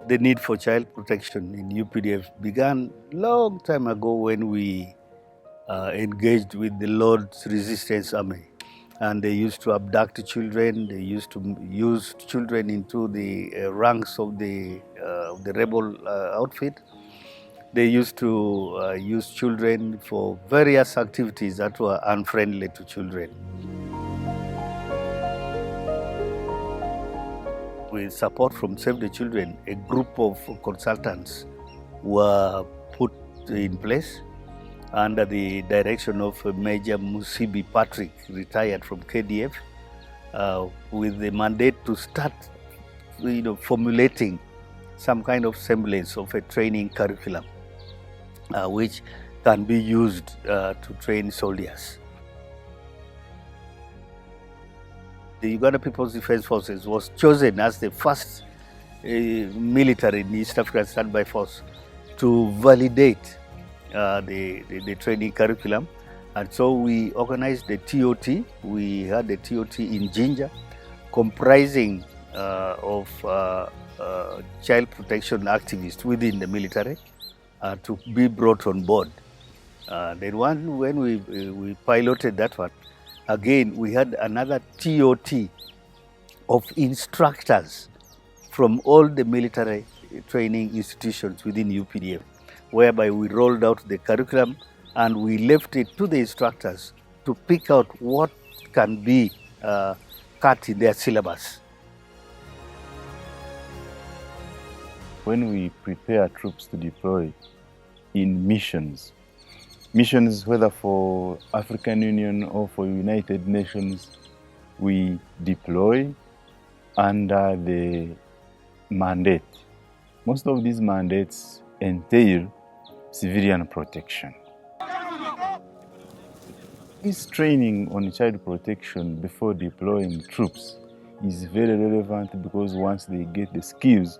The need for child protection in UPDF began long time ago when we engaged with the Lord's Resistance Army. And they used to abduct children, they used to use children into the ranks of the rebel outfit. They used to use children for various activities that were unfriendly to children. With support from Save the Children, a group of consultants were put in place under the direction of Major Musibi Patrick, retired from KDF, with the mandate to start formulating some kind of semblance of a training curriculum which can be used to train soldiers. The Uganda People's Defense Forces was chosen as the first military in East African standby force to validate the training curriculum. And so we organized the TOT. We had the TOT in Jinja, comprising of child protection activists within the military to be brought on board. Then when we piloted that one, again we had another TOT of instructors from all the military training institutions within UPDF, whereby we rolled out the curriculum and we left it to the instructors to pick out what can be cut in their syllabus. When we prepare troops to deploy in missions, whether for African Union or for United Nations, we deploy under the mandate. Most of these mandates entail civilian protection. This training on child protection before deploying troops is very relevant because once they get the skills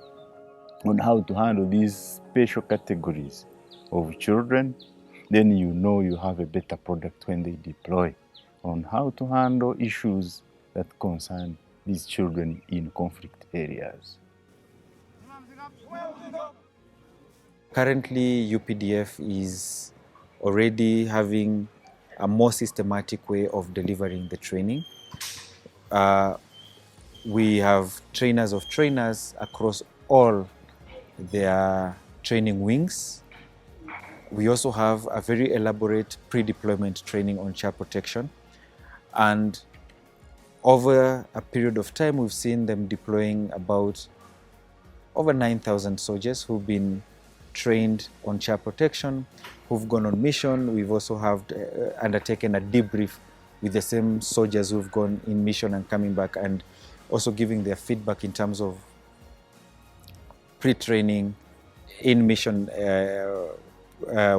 on how to handle these special categories of children, then you know you have a better product when they deploy on how to handle issues that concern these children in conflict areas. Currently, UPDF is already having a more systematic way of delivering the training. We have trainers of trainers across all their training wings. We also have a very elaborate pre-deployment training on child protection. And over a period of time, we've seen them deploying about over 9,000 soldiers who've been trained on child protection, who've gone on mission. We've also have undertaken a debrief with the same soldiers who've gone in mission and coming back, and also giving their feedback in terms of pre-training, in mission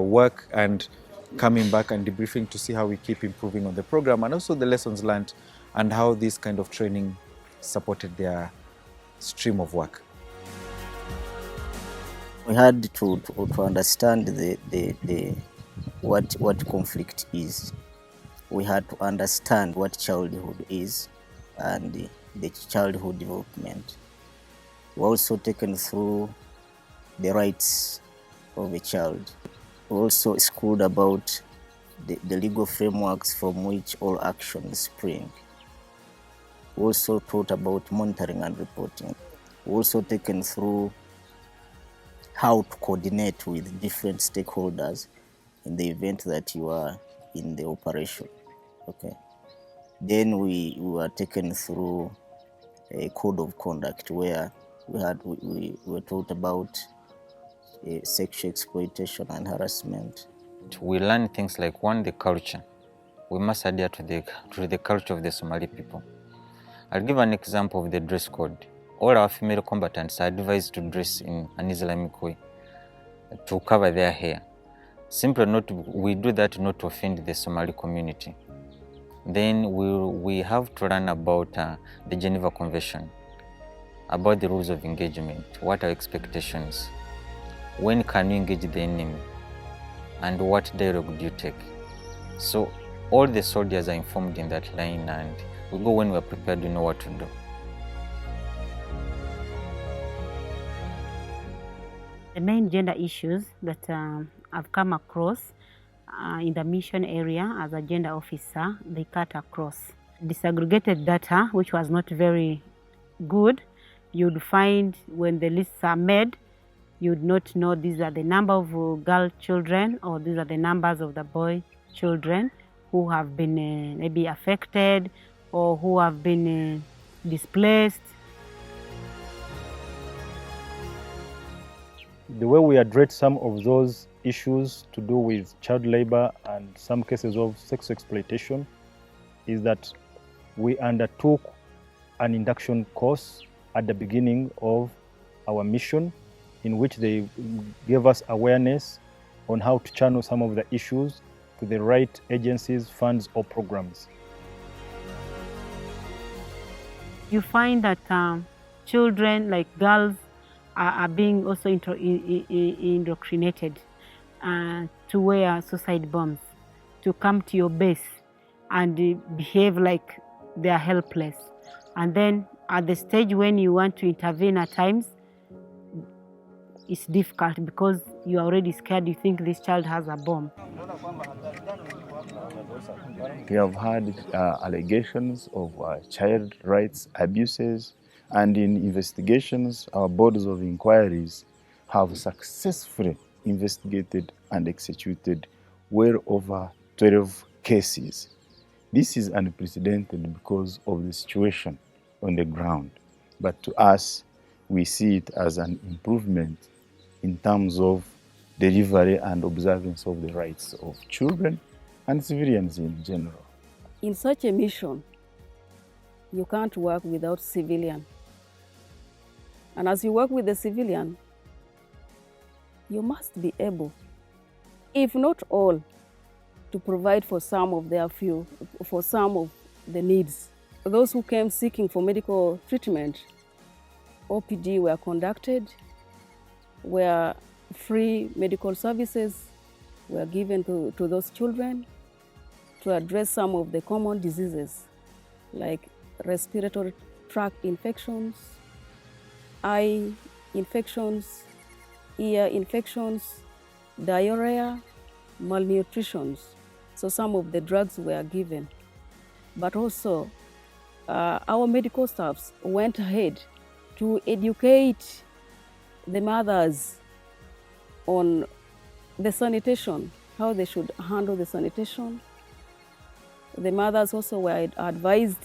work, and coming back and debriefing to see how we keep improving on the program, and also the lessons learned and how this kind of training supported their stream of work. We had to understand what conflict is. We had to understand what childhood is and the childhood development. We're also taken through the rights of a child. We also schooled about the legal frameworks from which all actions spring. We also taught about monitoring and reporting. We also taken through how to coordinate with different stakeholders in the event that you are in the operation. Okay. Then we were taken through a code of conduct where we were taught about sexual exploitation and harassment. We learn things like, one, the culture. We must adhere to the culture of the Somali people. I'll give an example of the dress code. All our female combatants are advised to dress in an Islamic way, to cover their hair. Simply we do that not to offend the Somali community. Then we have to learn about the Geneva Convention, about the rules of engagement, what are expectations, when can you engage the enemy, and what dialogue do you take. So all the soldiers are informed in that line, and we go when we're prepared, we know what to do. The main gender issues that I've come across in the mission area as a gender officer, they cut across. Disaggregated data, which was not very good, you'd find when the lists are made, you'd not know these are the number of girl children or these are the numbers of the boy children who have been maybe affected or who have been displaced. The way we address some of those issues to do with child labor and some cases of sex exploitation is that we undertook an induction course at the beginning of our mission, in which they gave us awareness on how to channel some of the issues to the right agencies, funds, or programs. You find that children, like girls, are being also indoctrinated to wear suicide bombs, to come to your base and behave like they are helpless. And then at the stage when you want to intervene at times, it's difficult because you're already scared. You think this child has a bomb. We have had allegations of child rights abuses, and in investigations, our boards of inquiries have successfully investigated and executed well over 12 cases. This is unprecedented because of the situation on the ground, but to us, we see it as an improvement in terms of delivery and observance of the rights of children and civilians in general. In such a mission, you can't work without civilian. And as you work with the civilian, you must be able, if not all, to provide for some of the needs. Those who came seeking for medical treatment, OPD were conducted, where free medical services were given to those children to address some of the common diseases like respiratory tract infections, eye infections, ear infections, diarrhea, malnutrition. So some of the drugs were given. But also, our medical staffs went ahead to educate the mothers on the sanitation, how they should handle the sanitation. The mothers also were advised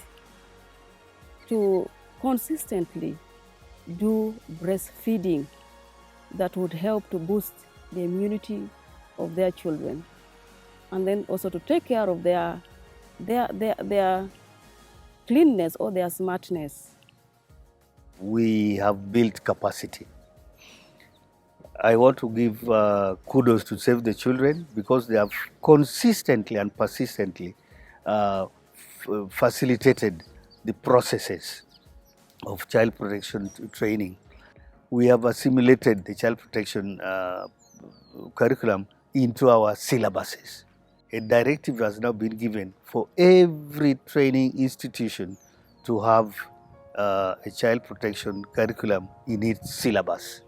to consistently do breastfeeding that would help to boost the immunity of their children, and then also to take care of their cleanness or their smartness. We have built capacity. I want to give kudos to Save the Children because they have consistently and persistently facilitated the processes of child protection training. We have assimilated the child protection curriculum into our syllabuses. A directive has now been given for every training institution to have a child protection curriculum in its syllabus.